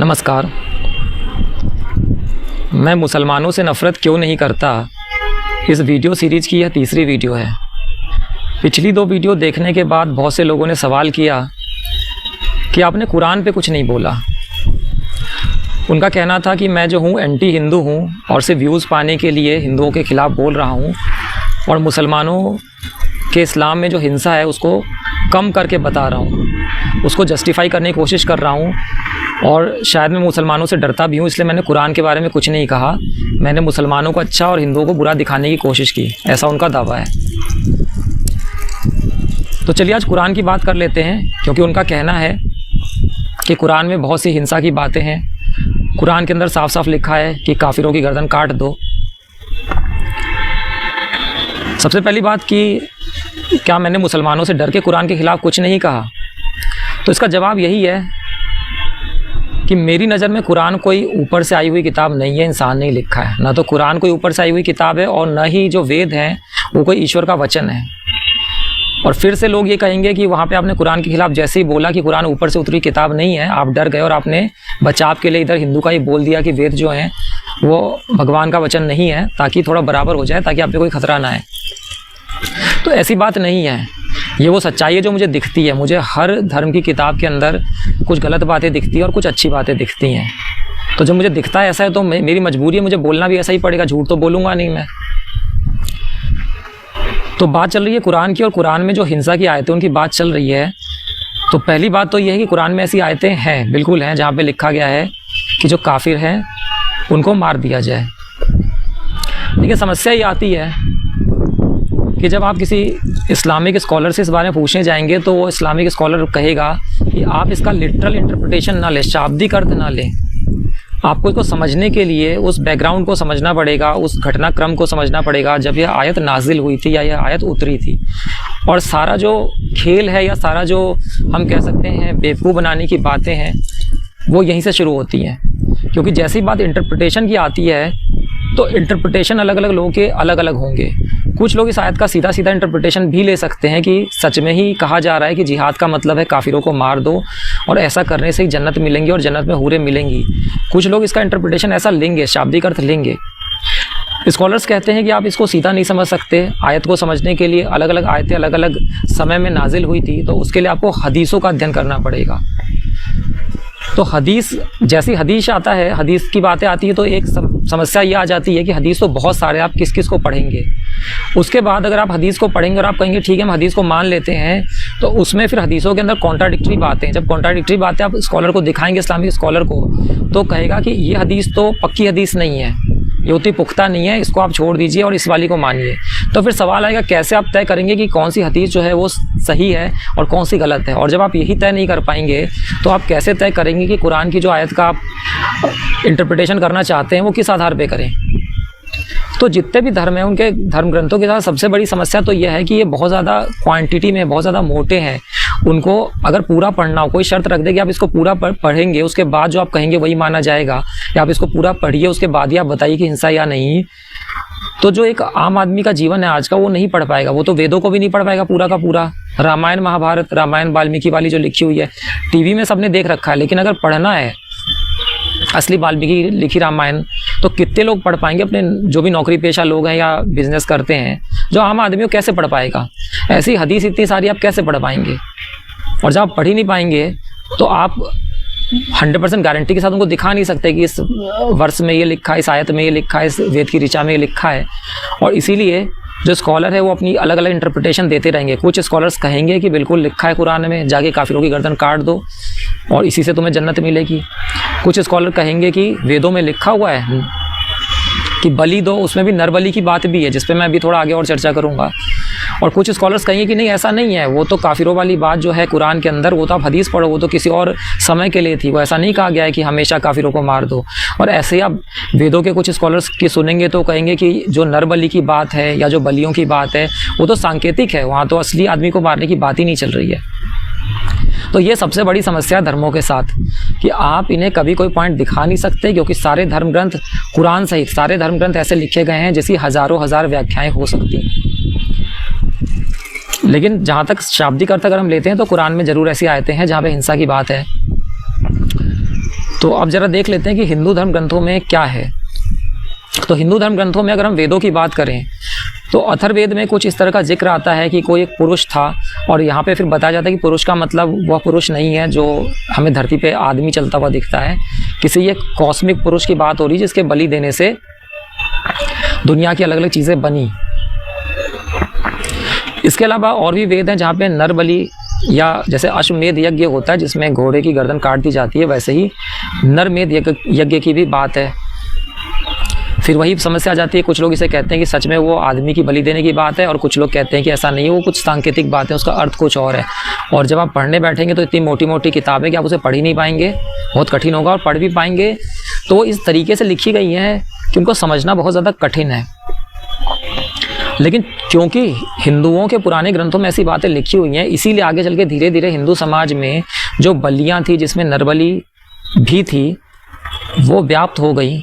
नमस्कार। मैं मुसलमानों से नफ़रत क्यों नहीं करता, इस वीडियो सीरीज़ की यह तीसरी वीडियो है। पिछली 2 वीडियो देखने के बाद बहुत से लोगों ने सवाल किया कि आपने कुरान पे कुछ नहीं बोला। उनका कहना था कि मैं जो हूँ एंटी हिंदू हूँ और सिर्फ व्यूज़ पाने के लिए हिंदुओं के ख़िलाफ़ बोल रहा हूँ और मुसलमानों के इस्लाम में जो हिंसा है उसको कम करके बता रहा हूँ, उसको जस्टिफाई करने की कोशिश कर रहा हूँ। और शायद मैं मुसलमानों से डरता भी हूँ, इसलिए मैंने कुरान के बारे में कुछ नहीं कहा। मैंने मुसलमानों को अच्छा और हिंदुओं को बुरा दिखाने की कोशिश की, ऐसा उनका दावा है। तो चलिए आज कुरान की बात कर लेते हैं, क्योंकि उनका कहना है कि कुरान में बहुत सी हिंसा की बातें हैं। कुरान के अंदर साफ साफ लिखा है कि काफिरों की गर्दन काट दो। सबसे पहली बात कि क्या मैंने मुसलमानों से डर के कुरान के ख़िलाफ़ कुछ नहीं कहा, तो इसका जवाब यही है कि मेरी नज़र में कुरान कोई ऊपर से आई हुई किताब नहीं है, इंसान ने लिखा है। ना तो कुरान कोई ऊपर से आई हुई किताब है और न ही जो वेद हैं वो कोई ईश्वर का वचन है। और फिर से लोग ये कहेंगे कि वहाँ पे आपने कुरान के खिलाफ़ जैसे ही बोला कि कुरान ऊपर से उतरी किताब नहीं है, आप डर गए और आपने बचाव के लिए इधर हिंदू का ही बोल दिया कि वेद जो हैं वो भगवान का वचन नहीं है, ताकि थोड़ा बराबर हो जाए, ताकि आप पे कोई खतरा ना आए। तो ऐसी बात नहीं है, ये वो सच्चाई है जो मुझे दिखती है। मुझे हर धर्म की किताब के अंदर कुछ गलत बातें दिखती हैं और कुछ अच्छी बातें दिखती हैं। तो जब मुझे दिखता है ऐसा है तो मेरी मजबूरी है, मुझे बोलना भी ऐसा ही पड़ेगा, झूठ तो बोलूँगा नहीं मैं। तो बात चल रही है कुरान की, और कुरान में जो हिंसा की आयतें उनकी बात चल रही है। तो पहली बात तो ये है कि कुरान में ऐसी आयतें हैं, बिल्कुल हैं, जहाँ पे लिखा गया है कि जो काफिर हैं उनको मार दिया जाए। लेकिन समस्या ये आती है कि जब आप किसी इस्लामिक स्कॉलर से इस बारे में पूछने जाएंगे तो वो इस्लामिक स्कॉलर कहेगा कि आप इसका लिटरल इंटरप्रिटेशन ना लें, शाब्दिक अर्थ ना लें। आपको इसको समझने के लिए उस बैकग्राउंड को समझना पड़ेगा, उस घटनाक्रम को समझना पड़ेगा जब यह आयत नाजिल हुई थी या यह आयत उतरी थी। और सारा जो खेल है या सारा जो हम कह सकते हैं बेवकूफ़ बनाने की बातें हैं वो यहीं से शुरू होती हैं। क्योंकि जैसी बात इंटरप्रिटेशन की आती है तो इंटरप्रिटेशन अलग अलग लोगों के अलग अलग होंगे। कुछ लोग इस आयत का सीधा सीधा इंटरप्रिटेशन भी ले सकते हैं कि सच में ही कहा जा रहा है कि जिहाद का मतलब है काफिरों को मार दो और ऐसा करने से ही जन्नत मिलेंगी और जन्नत में हूरें मिलेंगी। कुछ लोग इसका इंटरप्रिटेशन ऐसा लेंगे, शाब्दिक अर्थ लेंगे। स्कॉलर्स कहते हैं कि आप इसको सीधा नहीं समझ सकते। आयत को समझने के लिए अलग अलग आयतें अलग अलग समय में नाजिल हुई थी, तो उसके लिए आपको हदीसों का अध्ययन करना पड़ेगा। तो हदीस, जैसी हदीस आता है, हदीस की बातें आती है तो एक समस्या ये आ जाती है कि हदीस तो बहुत सारे, आप किस किस को पढ़ेंगे। उसके बाद अगर आप हदीस को पढ़ेंगे और आप कहेंगे ठीक है हम हदीस को मान लेते हैं, तो उसमें फिर हदीसों के अंदर कॉन्ट्राडिक्टरी बातें, जब कॉन्ट्राडिक्टरी बातें आप स्कॉलर को दिखाएंगे, इस्लामिक स्कॉलर को, तो कहेगा कि ये हदीस तो पक्की हदीस नहीं है, ये उतनी पुख्ता नहीं है, इसको आप छोड़ दीजिए और इस वाली को मानिए। तो फिर सवाल आएगा कैसे आप तय करेंगे कि कौन सी हदीस जो है वो सही है और कौन सी गलत है। और जब आप यही तय नहीं कर पाएंगे तो आप कैसे तय करेंगे कि कुरान की जो आयत का आप इंटरप्रिटेशन करना चाहते हैं वो किस आधार पे करें। तो जितने भी धर्म हैं उनके धर्म ग्रंथों के साथ सबसे बड़ी समस्या तो यह है कि ये बहुत ज़्यादा क्वांटिटी में, बहुत ज़्यादा मोटे हैं। उनको अगर पूरा पढ़ना हो, कोई शर्त रख दे कि आप इसको पूरा पढ़ेंगे, उसके बाद जो आप कहेंगे वही माना जाएगा, या आप इसको पूरा पढ़िए उसके बाद ही आप बताइए कि हिंसा या नहीं, तो जो एक आम आदमी का जीवन है आज का वो नहीं पढ़ पाएगा। वो तो वेदों को भी नहीं पढ़ पाएगा पूरा का पूरा। रामायण महाभारत, रामायण वाल्मीकि वाली जो लिखी हुई है टीवी में सबने देख रखा है, लेकिन अगर पढ़ना है असली वाल्मीकि लिखी रामायण तो कितने लोग पढ़ पाएंगे। अपने जो भी नौकरी पेशा लोग हैं या बिजनेस करते हैं, जो आम आदमी को कैसे पढ़ पाएगा। ऐसी हदीस इतनी सारी आप कैसे पढ़ पाएंगे। और जब आप पढ़ ही नहीं पाएंगे तो आप 100% गारंटी के साथ उनको दिखा नहीं सकते कि इस वर्ष में ये लिखा है, इस आयत में ये लिखा है, इस वेद की ऋचा में ये लिखा है। और इसीलिए जो स्कॉलर है वो अपनी अलग अलग इंटरप्रिटेशन देते रहेंगे। कुछ स्कॉलर्स कहेंगे कि बिल्कुल लिखा है कुरान में, जाके काफिरों की गर्दन काट दो और इसी से तुम्हें जन्नत मिलेगी। कुछ स्कॉलर कहेंगे कि वेदों में लिखा हुआ है कि बलि दो, उसमें भी नर बलि की बात भी है, जिस पे मैं अभी थोड़ा आगे और चर्चा करूंगा। और कुछ स्कॉलर्स कहेंगे कि नहीं ऐसा नहीं है, वो तो काफिरों वाली बात जो है कुरान के अंदर वो तो आप हदीस पढ़ो, वो तो किसी और समय के लिए थी, वो ऐसा नहीं कहा गया है कि हमेशा काफिरों को मार दो। और ऐसे ही आप वेदों के कुछ स्कॉलर्स की सुनेंगे तो कहेंगे कि जो नर बलि की बात है या जो बलियों की बात है वो तो सांकेतिक है, वहाँ तो असली आदमी को मारने की बात ही नहीं चल रही है। तो ये सबसे बड़ी समस्या धर्मों के साथ कि आप इन्हें कभी कोई पॉइंट दिखा नहीं सकते, क्योंकि सारे धर्म ग्रंथ, कुरान सहित सारे धर्म ग्रंथ ऐसे लिखे गए हैं जिसकी हज़ारों हज़ार व्याख्याएं हो सकती हैं। लेकिन जहाँ तक शाब्दिक अर्थ अगर हम लेते हैं तो कुरान में ज़रूर ऐसी आयतें हैं जहाँ पे हिंसा की बात है। तो अब जरा देख लेते हैं कि हिंदू धर्म ग्रंथों में क्या है। तो हिंदू धर्म ग्रंथों में अगर हम वेदों की बात करें तो अथर्ववेद में कुछ इस तरह का जिक्र आता है कि कोई एक पुरुष था, और यहाँ पे फिर बताया जाता है कि पुरुष का मतलब वह पुरुष नहीं है जो हमें धरती पे आदमी चलता हुआ दिखता है, किसी ये कॉस्मिक पुरुष की बात हो रही है जिसके बलि देने से दुनिया की अलग अलग चीज़ें बनी। इसके अलावा और भी वेद हैं जहाँ पे नर बलि, या जैसे अश्वमेध यज्ञ होता है जिसमें घोड़े की गर्दन काट दी जाती है, वैसे ही नरमेध यज्ञ की भी बात है। फिर वही समस्या आ जाती है, कुछ लोग इसे कहते हैं कि सच में वो आदमी की बलि देने की बात है, और कुछ लोग कहते हैं कि ऐसा नहीं है, वो कुछ सांकेतिक बात है, उसका अर्थ कुछ और है। और जब आप पढ़ने बैठेंगे तो इतनी मोटी मोटी किताबें कि आप उसे पढ़ ही नहीं पाएंगे, बहुत कठिन होगा, और पढ़ भी पाएंगे तो इस तरीके से लिखी गई हैं कि उनको समझना बहुत ज़्यादा कठिन है। लेकिन क्योंकि हिंदुओं के पुराने ग्रंथों में ऐसी बातें लिखी हुई हैं, इसीलिए आगे चल के धीरे धीरे हिंदू समाज में जो बलियाँ थी, जिसमें नरबली भी थी, वो व्याप्त हो गई।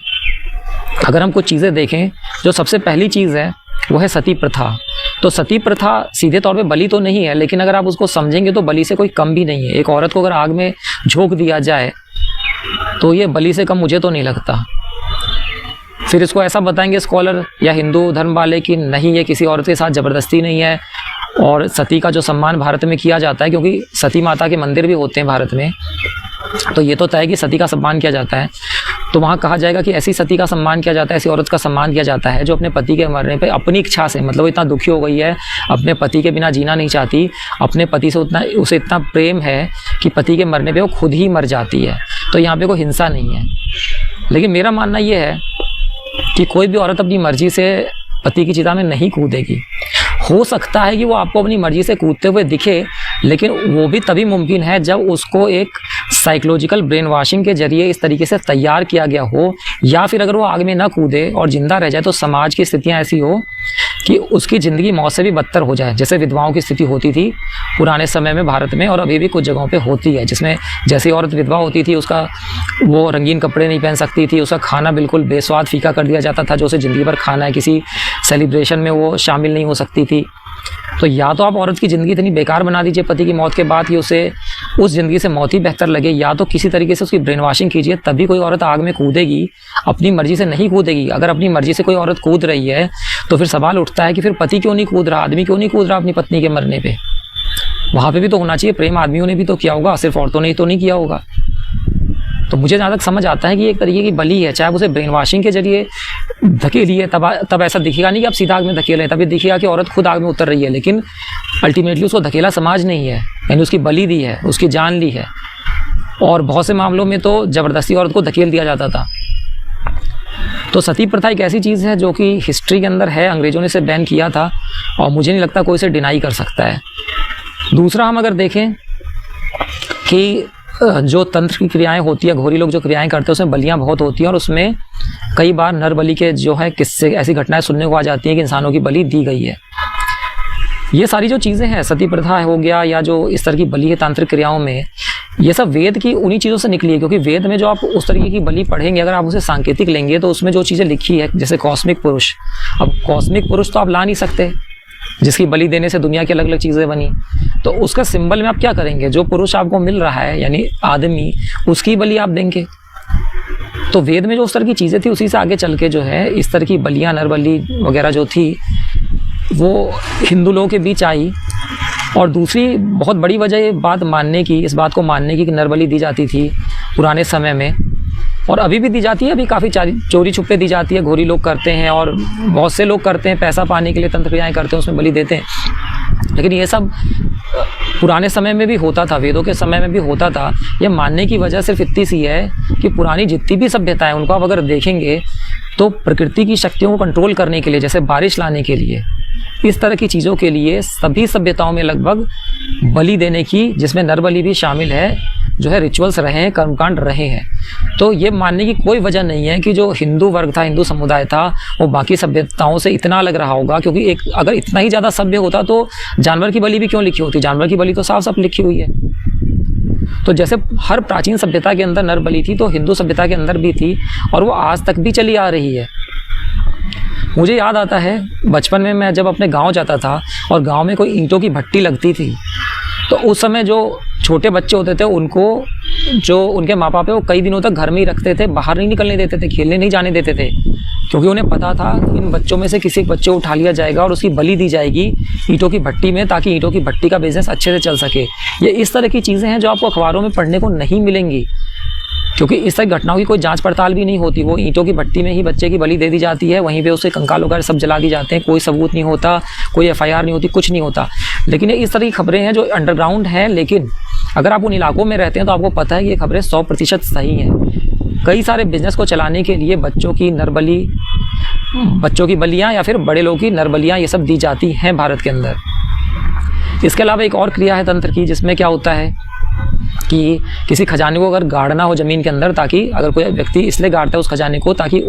अगर हम कुछ चीज़ें देखें, जो सबसे पहली चीज़ है वो है सती प्रथा। तो सती प्रथा सीधे तौर पे बलि तो नहीं है, लेकिन अगर आप उसको समझेंगे तो बलि से कोई कम भी नहीं है। एक औरत को अगर आग में झोंक दिया जाए तो ये बलि से कम मुझे तो नहीं लगता। फिर इसको ऐसा बताएंगे स्कॉलर या हिंदू धर्म वाले कि नहीं, ये किसी औरत के साथ ज़बरदस्ती नहीं है, और सती का जो सम्मान भारत में किया जाता है, क्योंकि सती माता के मंदिर भी होते हैं भारत में, तो ये तो तय है कि सती का सम्मान किया जाता है। तो वहाँ कहा जाएगा कि ऐसी सती का सम्मान किया जाता है, ऐसी औरत का सम्मान किया जाता है जो अपने पति के मरने पे अपनी इच्छा से, मतलब वो इतना दुखी हो गई है, अपने पति के बिना जीना नहीं चाहती, अपने पति से उसे इतना प्रेम है कि पति के मरने पे वो खुद ही मर जाती है। तो यहाँ पे कोई हिंसा नहीं है। लेकिन मेरा मानना ये है कि कोई भी औरत अपनी मर्जी से पति की चिता में नहीं कूदेगी। हो सकता है कि वो आपको अपनी मर्जी से कूदते हुए दिखे, लेकिन वो भी तभी मुमकिन है जब उसको एक साइकोलॉजिकल ब्रेन वॉशिंग के जरिए इस तरीके से तैयार किया गया हो, या फिर अगर वो आग में ना कूदे और जिंदा रह जाए तो समाज की स्थितियां ऐसी हो कि उसकी ज़िंदगी मौत से भी बदतर हो जाए, जैसे विधवाओं की स्थिति होती थी पुराने समय में भारत में, और अभी भी कुछ जगहों पे होती है, जिसमें जैसे औरत विधवा होती थी उसका वो रंगीन कपड़े नहीं पहन सकती थी, उसका खाना बिल्कुल बेस्वाद फीका कर दिया जाता था जो उसे ज़िंदगी भर खाना है, किसी सेलिब्रेशन में वो शामिल नहीं हो सकती थी। तो या तो आप औरत की ज़िंदगी इतनी बेकार बना दीजिए पति की मौत के बाद कि उसे उस ज़िंदगी से मौत ही बेहतर लगे, या तो किसी तरीके से उसकी ब्रेन वॉशिंग कीजिए, तभी कोई औरत आग में कूदेगी, अपनी मर्जी से नहीं कूदेगी। अगर अपनी मर्जी से कोई औरत कूद रही है तो फिर सवाल उठता है कि फिर पति क्यों नहीं कूद रहा, आदमी क्यों नहीं कूद रहा अपनी पत्नी के मरने पर। वहाँ पर भी तो होना चाहिए, प्रेम आदमियों ने भी तो किया होगा, सिर्फ औरतों ने ही तो नहीं किया होगा। तो मुझे जहाँ तक समझ आता है कि एक तरीके की बलि है, चाहे उसे ब्रेन वॉशिंग के जरिए धकेलिए, तब ऐसा दिखेगा नहीं कि आप सीधा आग में धकेलें, तब ये दिखेगा कि औरत खुद आग में उतर रही है, लेकिन अल्टीमेटली उसको धकेला समाज नहीं है, यानी उसकी बलि दी है, उसकी जान ली है। और बहुत से मामलों में तो ज़बरदस्ती औरत को धकेल दिया जाता था। तो सती प्रथा एक ऐसी चीज़ है जो कि हिस्ट्री के अंदर है, अंग्रेज़ों ने इसे बैन किया था, और मुझे नहीं लगता कोई इसे डिनाई कर सकता है। दूसरा, हम अगर देखें कि जो तंत्र की क्रियाएं होती है, घोरी लोग जो क्रियाएं करते हैं, उसमें बलियां बहुत होती हैं, और उसमें कई बार नर बलि के जो है किस्से, ऐसी घटनाएं सुनने को आ जाती हैं कि इंसानों की बलि दी गई है। ये सारी जो चीज़ें हैं, सती प्रथा हो गया या जो इस तरह की बलि है तांत्रिक क्रियाओं में, ये सब वेद की उन्हीं चीज़ों से निकली है। क्योंकि वेद में जो आप उस तरीके की बलि पढ़ेंगे, अगर आप उसे सांकेतिक लेंगे तो उसमें जो चीज़ें लिखी है, जैसे कॉस्मिक पुरुष, अब कॉस्मिक पुरुष तो आप ला नहीं सकते जिसकी बलि देने से दुनिया की अलग अलग चीज़ें बनी, तो उसका सिंबल में आप क्या करेंगे, जो पुरुष आपको मिल रहा है यानी आदमी, उसकी बलि आप देंगे। तो वेद में जो उस तरह की चीज़ें थी, उसी से आगे चल के जो है इस तरह की बलियाँ, नरबली वगैरह जो थी, वो हिंदू लोगों के बीच आई। और दूसरी बहुत बड़ी वजह ये बात मानने की, इस बात को मानने की कि नरबली दी जाती थी पुराने समय में, और अभी भी दी जाती है, अभी काफ़ी चोरी छुपे दी जाती है, घोरी लोग करते हैं और बहुत से लोग करते हैं, पैसा पाने के लिए तंत्र क्रियाएँ करते हैं, उसमें बलि देते हैं। लेकिन ये सब पुराने समय में भी होता था, वेदों के समय में भी होता था। ये मानने की वजह सिर्फ इतनी सी है कि पुरानी जितनी भी सभ्यता है, उनको आप अगर देखेंगे तो प्रकृति की शक्तियों को कंट्रोल करने के लिए, जैसे बारिश लाने के लिए, इस तरह की चीज़ों के लिए सभी सभ्यताओं में लगभग बलि देने की, जिसमें नरबलि भी शामिल है, जो है रिचुअल्स रहे हैं, कर्मकांड रहे हैं। तो ये मानने की कोई वजह नहीं है कि जो हिंदू वर्ग था, हिंदू समुदाय था, वो बाकी सभ्यताओं से इतना अलग रहा होगा। क्योंकि एक अगर इतना ही ज़्यादा सभ्य होता तो जानवर की बलि भी क्यों लिखी होती, जानवर की बलि तो साफ साफ लिखी हुई है। तो जैसे हर प्राचीन सभ्यता के अंदर नरबलि थी, तो हिंदू सभ्यता के अंदर भी थी, और वो आज तक भी चली आ रही है। मुझे याद आता है बचपन में मैं जब अपने गांव जाता था और गांव में कोई ईंटों की भट्टी लगती थी, तो उस समय जो छोटे बच्चे होते थे उनको, जो उनके माँ बाप है वो कई दिनों तक घर में ही रखते थे, बाहर नहीं निकलने देते थे, खेलने नहीं जाने देते थे, क्योंकि उन्हें पता था इन बच्चों में से किसी एक बच्चे को उठा लिया जाएगा और उसकी बलि दी जाएगी ईंटों की भट्टी में, ताकि ईंटों की भट्टी का बिजनेस अच्छे से चल सके। ये इस तरह की चीज़ें हैं जो आपको अखबारों में पढ़ने को नहीं मिलेंगी, क्योंकि इस तरह घटनाओं की कोई जांच पड़ताल भी नहीं होती। वो ईंटों की भट्टी में ही बच्चे की बलि दे दी जाती है, वहीं पे उसके कंकाल वगैरह सब जला दिए जाते हैं, कोई सबूत नहीं होता, कोई एफआईआर नहीं होती, कुछ नहीं होता। लेकिन ये इस तरह की खबरें हैं जो अंडरग्राउंड हैं, लेकिन अगर आप उन इलाकों में रहते हैं तो आपको पता है कि ये खबरें 100% सही हैं। कई सारे बिजनेस को चलाने के लिए बच्चों की नरबली, बच्चों की बलियाँ या फिर बड़े लोगों की नरबलियाँ ये सब दी जाती हैं भारत के अंदर। इसके अलावा एक और क्रिया है तंत्र की, जिसमें क्या होता है कि किसी खजाने को अगर गाड़ना हो ज़मीन के अंदर, ताकि अगर कोई व्यक्ति इसलिए गाड़ता है उस खजाने को ताकि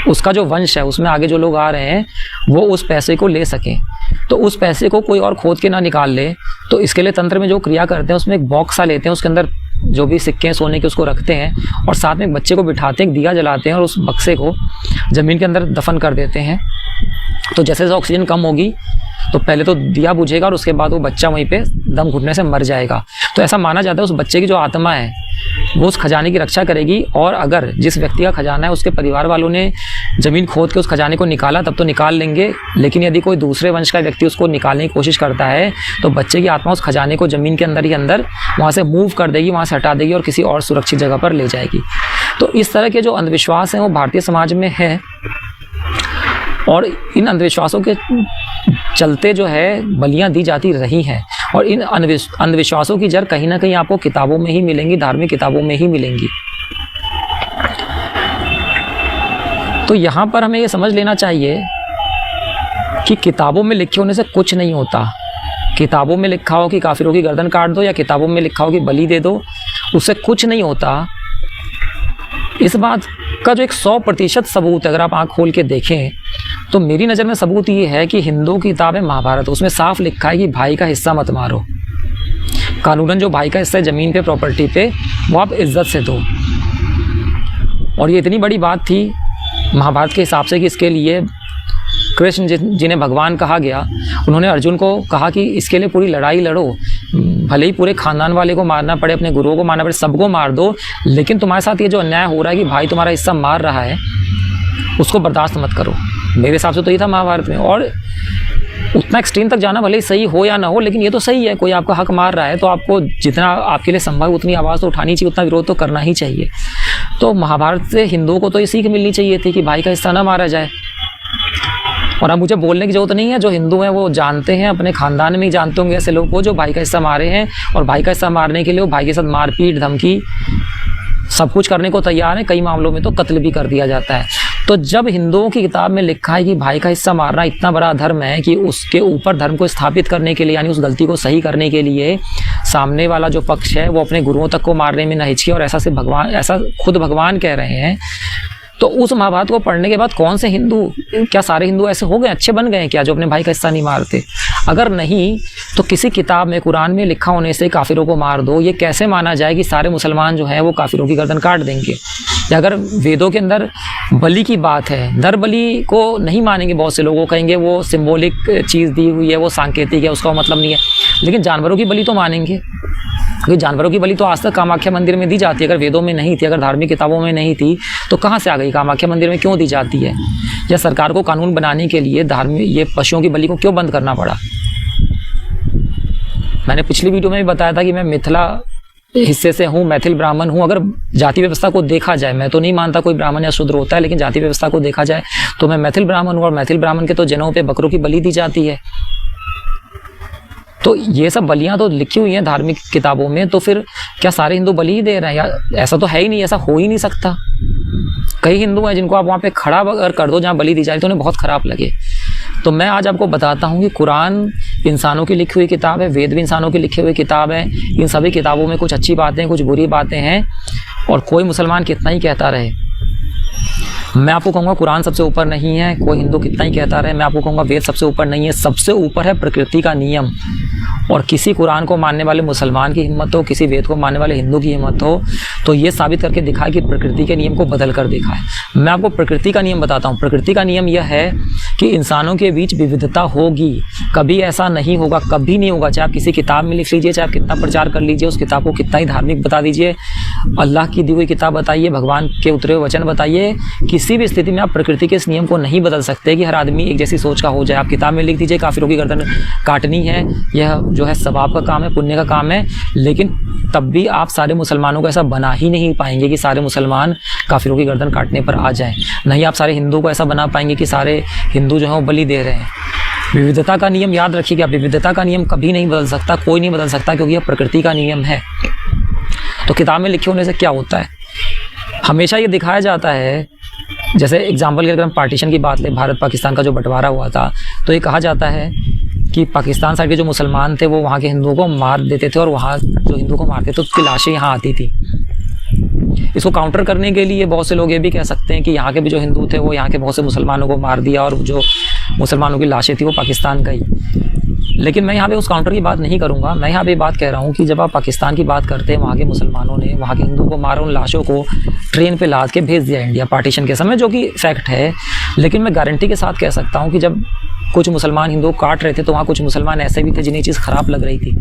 उसका जो वंश है उसमें आगे जो लोग आ रहे हैं वो उस पैसे को ले सकें, तो उस पैसे को कोई और खोद के ना निकाल ले, तो इसके लिए तंत्र में जो क्रिया करते हैं उसमें एक बॉक्स सा लेते हैं, उसके अंदर जो भी सिक्के सोने के उसको रखते हैं और साथ में एक बच्चे को बिठाते हैं, एक दिया जलाते हैं और उस बक्से को ज़मीन के अंदर दफन कर देते हैं। तो जैसे जैसे ऑक्सीजन कम होगी तो पहले तो दिया बुझेगा और उसके बाद वो बच्चा वहीं पे दम घुटने से मर जाएगा। तो ऐसा माना जाता है उस बच्चे की जो आत्मा है वो उस खजाने की रक्षा करेगी, और अगर जिस व्यक्ति का खजाना है उसके परिवार वालों ने ज़मीन खोद के उस खजाने को निकाला तब तो निकाल लेंगे, लेकिन यदि कोई दूसरे वंश का व्यक्ति उसको निकालने की कोशिश करता है तो बच्चे की आत्मा उस खजाने को ज़मीन के अंदर ही अंदर वहाँ से मूव कर देगी, वहाँ से हटा देगी और किसी और सुरक्षित जगह पर ले जाएगी। तो इस तरह के जो अंधविश्वास हैं वो भारतीय समाज में है, और इन अंधविश्वासों के चलते जो है बलियां दी जाती रही हैं, और इन अंधविश्वासों की जड़ कहीं ना कहीं आपको किताबों में ही मिलेंगी, धार्मिक किताबों में ही मिलेंगी। तो यहाँ पर हमें ये समझ लेना चाहिए कि किताबों में लिखे होने से कुछ नहीं होता। किताबों में लिखा हो कि काफिरों की गर्दन काट दो, या किताबों में लिखा हो कि बलि दे दो, उससे कुछ नहीं होता। इस बात का जो एक 100% सबूत है, अगर आप आँख खोल के देखें तो मेरी नज़र में सबूत ये है कि हिंदुओं की किताब है महाभारत, उसमें साफ लिखा है कि भाई का हिस्सा मत मारो। कानूनन जो भाई का हिस्सा है ज़मीन पे, प्रॉपर्टी पे, वो आप इज्जत से दो। और ये इतनी बड़ी बात थी महाभारत के हिसाब से कि इसके लिए कृष्ण जिन्हें भगवान कहा गया, उन्होंने अर्जुन को कहा कि इसके लिए पूरी लड़ाई लड़ो, भले ही पूरे खानदान वाले को मारना पड़े, अपने गुरुओं को मारना पड़े, सबको मार दो, लेकिन तुम्हारे साथ ये जो अन्याय हो रहा है कि भाई तुम्हारा हिस्सा मार रहा है, उसको बर्दाश्त मत करो। मेरे हिसाब से तो ये था महाभारत में। और उतना एक्सट्रीम तक जाना भले ही सही हो या ना हो, लेकिन ये तो सही है, कोई आपका हक मार रहा है तो आपको जितना आपके लिए संभव उतनी आवाज़ तो उठानी चाहिए, उतना विरोध तो करना ही चाहिए। तो महाभारत से हिंदुओं को तो ये सीख मिलनी चाहिए थी कि भाई का हिस्सा ना मारा जाए। और अब मुझे बोलने की जरूरत नहीं है, जो हिंदू हैं वो जानते हैं, अपने खानदान में ही जानते होंगे ऐसे लोग को जो भाई का हिस्सा मारे हैं, और भाई का हिस्सा मारने के लिए वो भाई के साथ मारपीट, धमकी, सब कुछ करने को तैयार है। कई मामलों में तो कत्ल भी कर दिया जाता है। तो जब हिंदुओं की किताब में लिखा है कि भाई का हिस्सा मारना इतना बड़ा धर्म है कि उसके ऊपर धर्म को स्थापित करने के लिए, यानी उस गलती को सही करने के लिए सामने वाला जो पक्ष है वो अपने गुरुओं तक को मारने में न हिचके, और ऐसा खुद भगवान कह रहे हैं, तो उस महाभारत को पढ़ने के बाद कौन से हिंदू, क्या सारे हिंदू ऐसे हो गए, अच्छे बन गए क्या जो अपने भाई का हिस्सा नहीं मारते? अगर नहीं तो किसी किताब में, कुरान में लिखा होने से काफिरों को मार दो, ये कैसे माना जाए कि सारे मुसलमान जो हैं वो काफिरों की गर्दन काट देंगे? या अगर वेदों के अंदर बलि की बात है, नर बलि को नहीं मानेंगे बहुत से लोगों, कहेंगे वो सिंबॉलिक चीज़ दी हुई है, वो सांकेतिक है, उसका मतलब नहीं है, लेकिन जानवरों की बलि तो मानेंगे, क्योंकि जानवरों की बलि तो आज तक कामाख्या मंदिर में दी जाती है। अगर वेदों में नहीं थी, अगर धार्मिक किताबों में नहीं थी, तो कहाँ से आ गई? कामाख्या मंदिर में क्यों दी जाती है? या सरकार को कानून बनाने के लिए ये पशुओं की बलि को क्यों बंद करना पड़ा? मैंने पिछली वीडियो में भी बताया था कि मैं मिथिला हिस्से से हूँ, मैथिल ब्राह्मण हूँ। अगर जाति व्यवस्था को देखा जाए, मैं तो नहीं मानता कोई ब्राह्मण या शूद्र होता है, लेकिन जाति व्यवस्था को देखा जाए तो मैं मैथिल ब्राह्मण हूँ, और मैथिल ब्राह्मण के तो जनों पे बकरों की बलि दी जाती है। तो ये सब बलियां तो लिखी हुई हैं धार्मिक किताबों में, तो फिर क्या सारे हिंदू बलि ही दे रहे हैं? या ऐसा तो है ही नहीं, ऐसा हो ही नहीं सकता। कई हिंदू हैं जिनको आप वहाँ पे खड़ा अगर कर दो जहाँ बलि दी जाए तो उन्हें बहुत खराब लगे। तो मैं आज आपको बताता हूँ कि कुरान इंसानों की लिखी हुई किताब है, वेद भी इंसानों की लिखी हुई किताब है। इन सभी किताबों में कुछ अच्छी बातें, कुछ बुरी बातें हैं, और कोई मुसलमान कितना ही कहता रहे, मैं आपको कहूँगा कुरान सबसे ऊपर नहीं है। कोई हिंदू कितना ही कहता रहे, मैं आपको कहूँगा वेद सबसे ऊपर नहीं है। सबसे ऊपर है प्रकृति का नियम। और किसी कुरान को मानने वाले मुसलमान की हिम्मत हो, किसी वेद को मानने वाले हिंदू की हिम्मत हो, तो ये साबित करके दिखाया कि प्रकृति के नियम को बदल कर देखा है। मैं आपको प्रकृति का नियम बताता हूँ। प्रकृति का नियम यह है कि इंसानों के बीच विविधता होगी, कभी ऐसा नहीं होगा, कभी नहीं होगा। चाहे आप किसी किताब में लिख लीजिए, चाहे आप कितना प्रचार कर लीजिए, उस किताब को कितना ही धार्मिक बता दीजिए, अल्लाह की दी हुई किताब बताइए, भगवान के उतरे हुए वचन बताइए, किसी भी स्थिति में आप प्रकृति के इस नियम को नहीं बदल सकते कि हर आदमी एक जैसी सोच का हो जाए। आप किताब में लिख दीजिए काफिरों की गर्दन काटनी है, यह जो है सवाब का काम है, पुण्य का काम है, लेकिन तब भी आप सारे मुसलमानों को ऐसा बना ही नहीं पाएंगे कि सारे मुसलमान काफिरों की गर्दन काटने पर आ जाएं। नहीं आप सारे हिंदू को ऐसा बना पाएंगे कि सारे हिंदू जो हैं वो बलि दे रहे हैं। विविधता का नियम याद रखिएगा, विविधता का नियम कभी नहीं बदल सकता, कोई नहीं बदल सकता, क्योंकि यह प्रकृति का नियम है। तो किताब में लिखे होने से क्या होता है, हमेशा ये दिखाया जाता है, जैसे एग्जाम्पल के अगर हम पार्टीशन की बात लें, भारत पाकिस्तान का जो बंटवारा हुआ था, तो ये कहा जाता है कि पाकिस्तान साइड के जो मुसलमान थे वो वहाँ के हिंदुओं को मार देते थे, और वहाँ जो हिंदुओं को मारते थे उसकी लाशें यहाँ आती थी। इसको काउंटर करने के लिए बहुत से लोग ये भी कह सकते हैं कि यहाँ के भी जो हिंदू थे वो यहाँ के बहुत से मुसलमानों को मार दिया, और जो मुसलमानों की लाशें थी वो पाकिस्तान का ही। लेकिन मैं यहाँ पे उस काउंटर की बात नहीं करूँगा, मैं यहाँ पे बात कह रहा हूँ कि जब आप पाकिस्तान की बात करते हैं, वहाँ के मुसलमानों ने वहाँ के हिंदुओं को मारा, उन लाशों को ट्रेन पे लाद के भेज दिया इंडिया पार्टीशन के समय, जो कि फैक्ट है। लेकिन मैं गारंटी के साथ कह सकता हूँ कि जब कुछ मुसलमान हिंदुओं को काट रहे थे तो वहाँ कुछ मुसलमान ऐसे भी थे जिन्हें चीज़ ख़राब लग रही थी,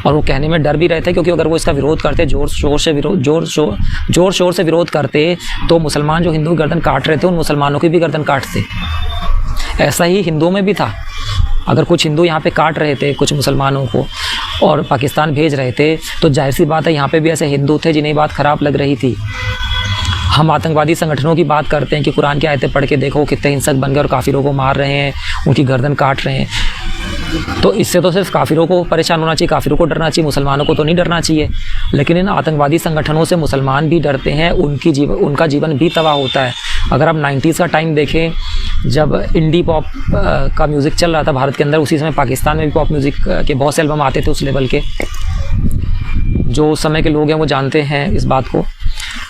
और वो कहने में डर भी रहे थे, क्योंकि अगर वो इसका विरोध करते, जोर शोर से विरोध करते, तो मुसलमान जो हिंदू गर्दन काट रहे थे उन मुसलमानों की भी गर्दन काटते। ऐसा ही हिंदुओं में भी था। अगर कुछ हिंदू यहाँ पे काट रहे थे कुछ मुसलमानों को और पाकिस्तान भेज रहे थे, तो जाहिर सी बात है यहाँ पे भी ऐसे हिंदू थे जिन्हें बात ख़राब लग रही थी। हम आतंकवादी संगठनों की बात करते हैं कि कुरान की आयतें पढ़ के देखो कितने हिंसक बन गए और काफिरों को मार रहे हैं, उनकी गर्दन काट रहे हैं। तो इससे तो सिर्फ काफिरों को परेशान होना चाहिए, काफिरों को डरना चाहिए, मुसलमानों को तो नहीं डरना चाहिए। लेकिन इन आतंकवादी संगठनों से मुसलमान भी डरते हैं, उनका जीवन भी तबाह होता है। अगर आप 90s का टाइम देखें, जब इंडी पॉप का म्यूज़िक चल रहा था भारत के अंदर, उसी समय पाकिस्तान में भी पॉप म्यूज़िक के बहुत से एल्बम आते थे उस लेवल के। जो उस समय के लोग हैं वो जानते हैं इस बात को।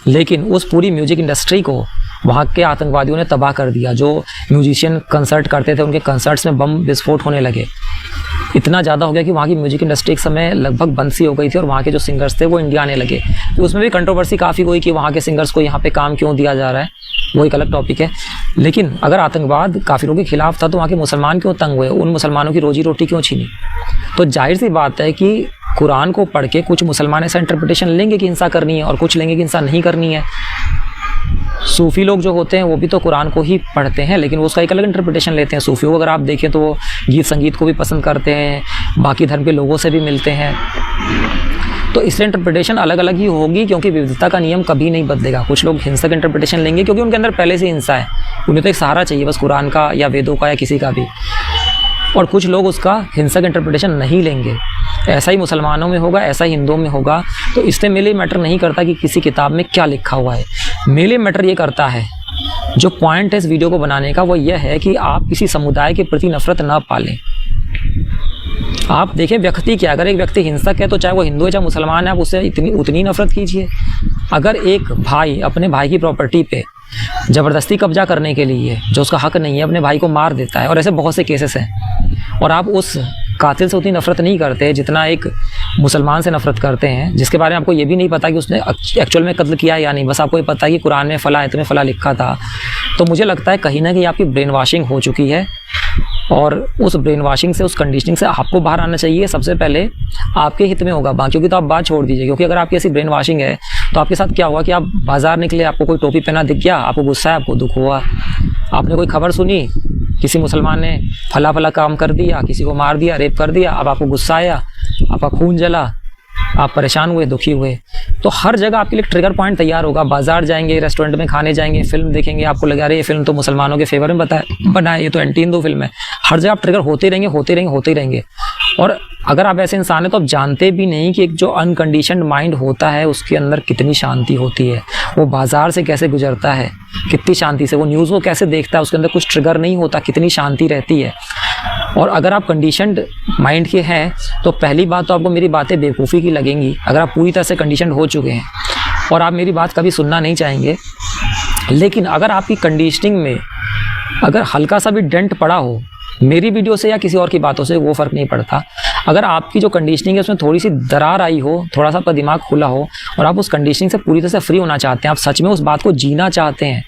लेकिन उस पूरी म्यूजिक इंडस्ट्री को वहाँ के आतंकवादियों ने तबाह कर दिया। जो म्यूजिशियन कंसर्ट करते थे उनके कंसर्ट्स में बम विस्फोट होने लगे। इतना ज़्यादा हो गया कि वहाँ की म्यूजिक इंडस्ट्री एक समय लगभग बंद सी हो गई थी, और वहाँ के जो सिंगर्स थे वो इंडिया आने लगे। तो उसमें भी कंट्रोवर्सी काफ़ी हुई कि वहाँ के सिंगर्स को यहाँ पे काम क्यों दिया जा रहा है, वो एक अलग टॉपिक है। लेकिन अगर आतंकवाद काफिरों के खिलाफ था तो वहाँ के मुसलमान क्यों तंग हुए, उन मुसलमानों की रोजी रोटी क्यों छीनी? तो जाहिर सी बात है कि कुरान को पढ़ के कुछ मुसलमान ऐसा इंटरप्रिटेशन लेंगे कि हिंसा करनी है, और कुछ लेंगे कि हिंसा नहीं करनी है। सूफ़ी लोग जो होते हैं वो भी तो कुरान को ही पढ़ते हैं, लेकिन वो उसका एक अलग इंटरप्रिटेशन लेते हैं। सूफ़ियों को अगर आप देखें तो वो गीत संगीत को भी पसंद करते हैं, बाकी धर्म के लोगों से भी मिलते हैं। तो इसलिए इंटरप्रिटेशन अलग अलग ही होगी, क्योंकि विविधता का नियम कभी नहीं बदलेगा। कुछ लोग हिंसक इंटरप्रिटेशन लेंगे क्योंकि उनके अंदर पहले से हिंसा है, उन्हें तो एक सहारा चाहिए बस कुरान का या वेदों का या किसी का भी। और कुछ लोग उसका हिंसक इंटरप्रिटेशन नहीं लेंगे। ऐसा ही मुसलमानों में होगा, ऐसा ही हिंदुओं में होगा। तो इससे मेरे मैटर नहीं करता कि किसी किताब में क्या लिखा हुआ है। मेरे मैटर ये करता है, जो पॉइंट है इस वीडियो को बनाने का वो यह है कि आप किसी समुदाय के प्रति नफरत ना पालें। आप देखें व्यक्ति क्या, अगर एक व्यक्ति हिंसक है तो चाहे वो हिंदू है चाहे मुसलमान है, आप उससे उतनी नफरत कीजिए। अगर एक भाई अपने भाई की प्रॉपर्टी पे ज़बरदस्ती कब्जा करने के लिए, जो उसका हक नहीं है, अपने भाई को मार देता है, और ऐसे बहुत से केसेस हैं, और आप उस कातिल से उतनी नफरत नहीं करते जितना एक मुसलमान से नफरत करते हैं, जिसके बारे में आपको ये भी नहीं पता कि उसने एक्चुअल में कत्ल किया या नहीं, बस आपको ये पता है कि कुरान में फ़ला आयत में फ़ला लिखा था। तो मुझे लगता है कहीं ना कहीं आपकी ब्रेन वॉशिंग हो चुकी है, और उस ब्रेन वॉशिंग से, उस कंडीशनिंग से आपको बाहर आना चाहिए। सबसे पहले आपके हित में होगा, बाकियों की तो आप बात छोड़ दीजिए। क्योंकि अगर आपकी ऐसी ब्रेन वॉशिंग है तो आपके साथ क्या हुआ कि आप बाजार निकले, आपको कोई टोपी पहना दिख गया, आपको गुस्सा है, आपको दुख हुआ, आपने कोई खबर सुनी किसी मुसलमान ने फला फला काम कर दिया, किसी को मार दिया, रेप कर दिया, अब आपको गुस्सा आया, आपका खून जला, आप परेशान हुए, दुखी हुए। तो हर जगह आपके लिए ट्रिगर पॉइंट तैयार होगा। बाजार जाएंगे, रेस्टोरेंट में खाने जाएंगे, फिल्म देखेंगे, आपको लगा रही है ये फिल्म तो मुसलमानों के फेवर में बनाए, ये तो एंटी हिंदू फिल्म है। हर जगह आप ट्रिगर होते रहेंगे। और अगर आप ऐसे इंसान हैं तो आप जानते भी नहीं कि एक जो अनकंडीशनड माइंड होता है उसके अंदर कितनी शांति होती है। वो बाजार से कैसे गुजरता है, कितनी शांति से, वो न्यूज़ को कैसे देखता है, उसके अंदर कुछ ट्रिगर नहीं होता, कितनी शांति रहती है। और अगर आप कंडीशनड माइंड के हैं तो पहली बात तो आपको मेरी बातें बेवकूफ़ी की लगेंगी। अगर आप पूरी तरह से कंडीशनड हो चुके हैं और आप मेरी बात कभी सुनना नहीं चाहेंगे, लेकिन अगर आपकी कंडीशनिंग में अगर हल्का सा भी डेंट पड़ा हो, मेरी वीडियो से या किसी और की बातों से वो फ़र्क नहीं पड़ता, अगर आपकी जो कंडीशनिंग है उसमें थोड़ी सी दरार आई हो, थोड़ा सा आपका दिमाग खुला हो और आप उस कंडीशनिंग से पूरी तरह से फ्री होना चाहते हैं, आप सच में उस बात को जीना चाहते हैं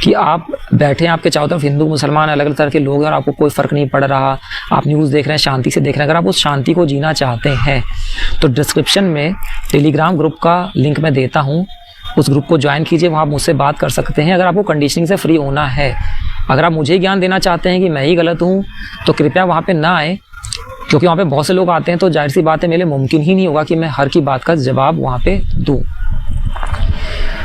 कि आप बैठे हैं, आपके चारों तरफ हिंदू मुसलमान अलग अलग तरह के लोग हैं और आपको कोई फ़र्क नहीं पड़ रहा, आप न्यूज़ देख रहे हैं, शांति से देख रहे हैं, अगर आप उस शांति को जीना चाहते हैं तो डिस्क्रिप्शन में टेलीग्राम ग्रुप का लिंक मैं देता हूँ, उस ग्रुप को ज्वाइन कीजिए, वहाँ आप मुझसे बात कर सकते हैं अगर आपको कंडीशनिंग से फ्री होना है। अगर आप मुझे ज्ञान देना चाहते हैं कि मैं ही गलत हूँ तो कृपया वहाँ पे ना आए, क्योंकि वहाँ पे बहुत से लोग आते हैं, तो जाहिर सी बात है मेरे लिए मुमकिन ही नहीं होगा कि मैं हर की बात का जवाब वहाँ पे दूँ।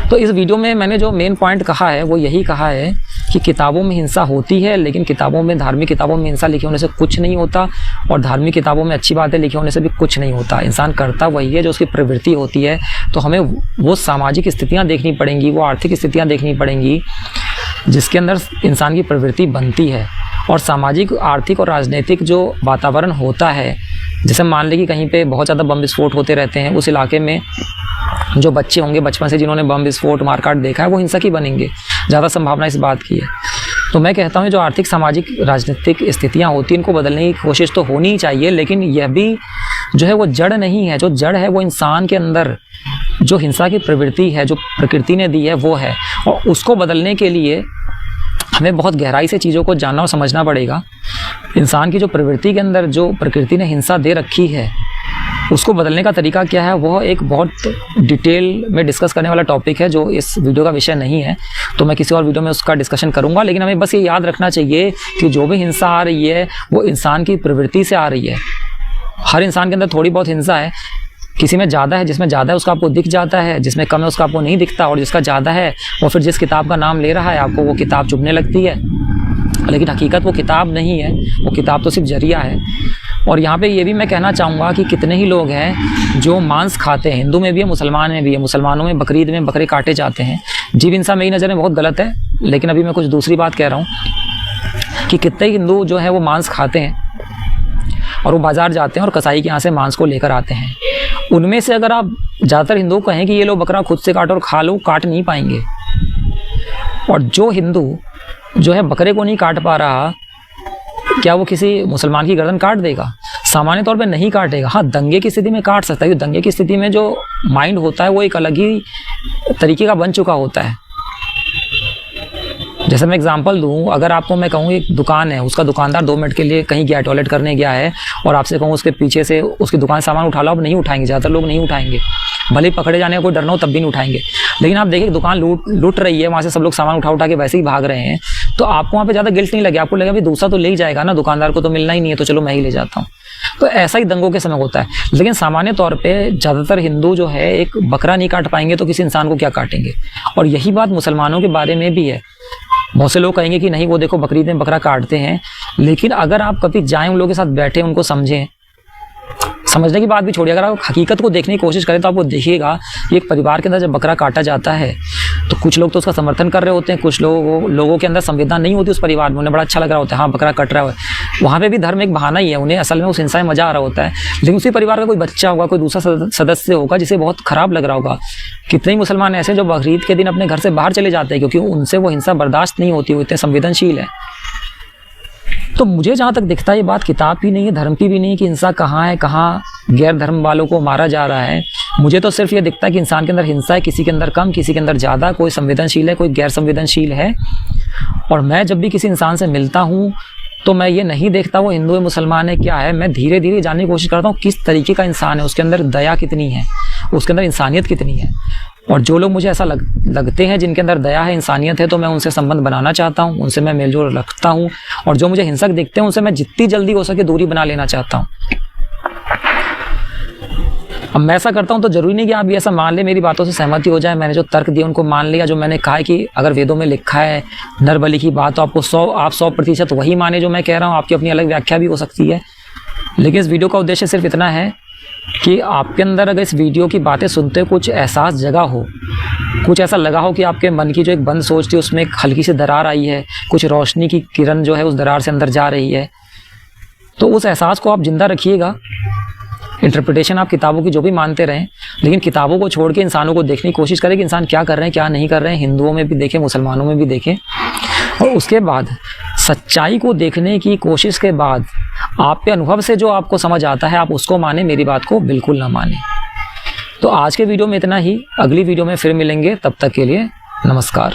तो इस वीडियो में मैंने जो मेन पॉइंट कहा है वो यही कहा है कि किताबों में हिंसा होती है, लेकिन किताबों में, धार्मिक किताबों में हिंसा लिखे होने से कुछ नहीं होता और धार्मिक किताबों में अच्छी बातें लिखे होने से भी कुछ नहीं होता। इंसान करता वही है जो उसकी प्रवृत्ति होती है। तो हमें वो सामाजिक स्थितियाँ देखनी पड़ेंगी, वो आर्थिक स्थितियाँ देखनी पड़ेंगी जिसके अंदर इंसान की प्रवृत्ति बनती है। और सामाजिक, आर्थिक और राजनीतिक जो वातावरण होता है, जैसे मान लें कि कहीं पे बहुत ज़्यादा बम विस्फोट होते रहते हैं, उस इलाके में जो बच्चे होंगे बचपन से जिन्होंने बम विस्फोट मारकाट देखा है वो हिंसक ही बनेंगे, ज़्यादा संभावना इस बात की है। तो मैं कहता हूँ जो आर्थिक, सामाजिक, राजनीतिक स्थितियाँ होती हैं इनको बदलने की कोशिश तो होनी ही चाहिए, लेकिन यह भी जो है वो जड़ नहीं है। जो जड़ है वो इंसान के अंदर जो हिंसा की प्रवृत्ति है, जो प्रकृति ने दी है वो है, और उसको बदलने के लिए हमें बहुत गहराई से चीज़ों को जानना और समझना पड़ेगा। इंसान की जो प्रवृत्ति के अंदर जो प्रकृति ने हिंसा दे रखी है उसको बदलने का तरीका क्या है, वह एक बहुत डिटेल में डिस्कस करने वाला टॉपिक है जो इस वीडियो का विषय नहीं है। तो मैं किसी और वीडियो में उसका डिस्कशन करूंगा, लेकिन हमें बस ये याद रखना चाहिए कि जो भी हिंसा आ रही है वो इंसान की प्रवृत्ति से आ रही है। हर इंसान के अंदर थोड़ी बहुत हिंसा है, किसी में ज़्यादा है, जिसमें ज़्यादा है उसका आपको दिख जाता है, जिसमें कम है उसका आपको नहीं दिखता, और जिसका ज़्यादा है वो फिर जिस किताब का नाम ले रहा है आपको वो किताब चुभने लगती है, लेकिन हकीकत वो किताब नहीं है, वो किताब तो सिर्फ जरिया है। और यहाँ पे ये भी मैं कहना चाहूँगा कि कितने ही लोग हैं जो मांस खाते हैं, हिंदू में भी है, मुसलमान में भी है। मुसलमानों में बकरीद में बकरे काटे जाते हैं, जीव हिंसा मेरी नज़र में बहुत गलत है, लेकिन अभी मैं कुछ दूसरी बात कह रहा हूँ कि कितने हिंदू जो है वो मांस खाते हैं और वो बाज़ार जाते हैं और कसाई के यहाँ से मांस को लेकर आते हैं। उनमें से अगर आप ज़्यादातर हिंदू कहें कि ये लो बकरा खुद से काटो और खा लो, काट नहीं पाएंगे। और जो हिंदू जो है बकरे को नहीं काट पा रहा, क्या वो किसी मुसलमान की गर्दन काट देगा? सामान्य तौर पे नहीं काटेगा। हाँ, दंगे की स्थिति में काट सकता है, क्योंकि दंगे की स्थिति में जो माइंड होता है वो एक अलग ही तरीके का बन चुका होता है। जैसे मैं एग्जांपल दूं, अगर आपको मैं कहूँ एक दुकान है, उसका दुकानदार 2 मिनट के लिए कहीं गया, टॉयलेट करने गया है, और आपसे कहूँ उसके पीछे से उसकी दुकान सामान उठा लो, आप नहीं उठाएंगे, ज़्यादातर लोग नहीं उठाएंगे, भले ही पकड़े जाने का कोई डर ना हो तब भी नहीं उठाएंगे। लेकिन आप देखिए दुकान लूट रही है, वहाँ से सब लोग सामान उठा के वैसे ही भाग रहे हैं, तो आपको वहाँ पे ज़्यादा गिल्ट नहीं लगे, आपको लगेगा भाई दूसरा तो ले ही जाएगा ना, दुकानदार को तो मिलना ही नहीं है, तो चलो मैं ही ले जाता हूँ। तो ऐसा ही दंगों के समय होता है। लेकिन सामान्य तौर पे ज़्यादातर हिंदू जो है एक बकरा नहीं काट पाएंगे तो किसी इंसान को क्या काटेंगे। और यही बात मुसलमानों के बारे में भी है। बहुत से लोग कहेंगे कि नहीं वो देखो बकरीद में बकरा काटते हैं, लेकिन अगर आप कभी जाएं, उन लोगों के साथ बैठे, उनको समझें, समझने की बात भी छोड़िए, अगर आप हकीकत को देखने की कोशिश करें तो आपको देखिएगा एक परिवार के अंदर जब बकरा काटा जाता है तो कुछ लोग तो उसका समर्थन कर रहे होते हैं, कुछ लोगों के अंदर संवेदना नहीं होती उस परिवार में, उन्हें बड़ा अच्छा लग रहा होता है, हाँ बकरा कट रहा है। वहाँ पे भी धर्म एक बहाना ही है, उन्हें असल में उस हिंसा में मजा आ रहा होता है। लेकिन उसी परिवार का कोई बच्चा होगा, कोई दूसरा सदस्य होगा जिसे बहुत खराब लग रहा होगा। कितने ही मुसलमान ऐसे जो बकरीद के दिन अपने घर से बाहर चले जाते हैं क्योंकि उनसे वो हिंसा बर्दाश्त नहीं होती, वो इतने संवेदनशील है। तो मुझे जहाँ तक दिखता है ये बात किताब की नहीं है, धर्म की भी नहीं कि हिंसा कहाँ है, कहाँ गैर धर्म वालों को मारा जा रहा है। मुझे तो सिर्फ ये दिखता है कि इंसान के अंदर हिंसा है, किसी के अंदर कम, किसी के अंदर ज़्यादा, कोई संवेदनशील है, कोई गैर संवेदनशील है। और मैं जब भी किसी इंसान से मिलता हूँ तो मैं ये नहीं देखता वो हिंदू है मुसलमान है क्या है, मैं धीरे धीरे जानने की कोशिश करता हूँ किस तरीके का इंसान है, उसके अंदर दया कितनी है, उसके अंदर इंसानियत कितनी है। और जो लोग मुझे ऐसा लगते हैं जिनके अंदर दया है, इंसानियत है, तो मैं उनसे संबंध बनाना चाहता हूँ, उनसे मैं मेलजोल रखता हूँ। और जो मुझे हिंसक दिखते हैं उनसे मैं जितनी जल्दी हो सके दूरी बना लेना चाहता हूँ। अब मैं ऐसा करता हूँ तो जरूरी नहीं कि आप भी ऐसा मान ले, मेरी बातों से सहमति हो जाए, मैंने जो तर्क दिए उनको मान लिया। जो मैंने कहा है कि अगर वेदों में लिखा है नर बलि की बात तो आपको 100% वही माने जो मैं कह रहा हूँ, आपकी अपनी अलग व्याख्या भी हो सकती है। लेकिन इस वीडियो का उद्देश्य सिर्फ इतना है कि आपके अंदर अगर इस वीडियो की बातें सुनते कुछ एहसास जगा हो, कुछ ऐसा लगा हो कि आपके मन की जो एक बंद सोच थी उसमें एक हल्की सी दरार आई है, कुछ रोशनी की किरण जो है उस दरार से अंदर जा रही है, तो उस एहसास को आप जिंदा रखिएगा। इंटरप्रिटेशन आप किताबों की जो भी मानते रहें, लेकिन किताबों को छोड़ के इंसानों को देखने की कोशिश करें कि इंसान क्या कर रहे हैं, क्या नहीं कर रहे हैं। हिंदुओं में भी देखें, मुसलमानों में भी देखें, और उसके बाद सच्चाई को देखने की कोशिश के बाद आप पे अनुभव से जो आपको समझ आता है आप उसको माने, मेरी बात को बिल्कुल ना माने। तो आज के वीडियो में इतना ही, अगली वीडियो में फिर मिलेंगे, तब तक के लिए नमस्कार।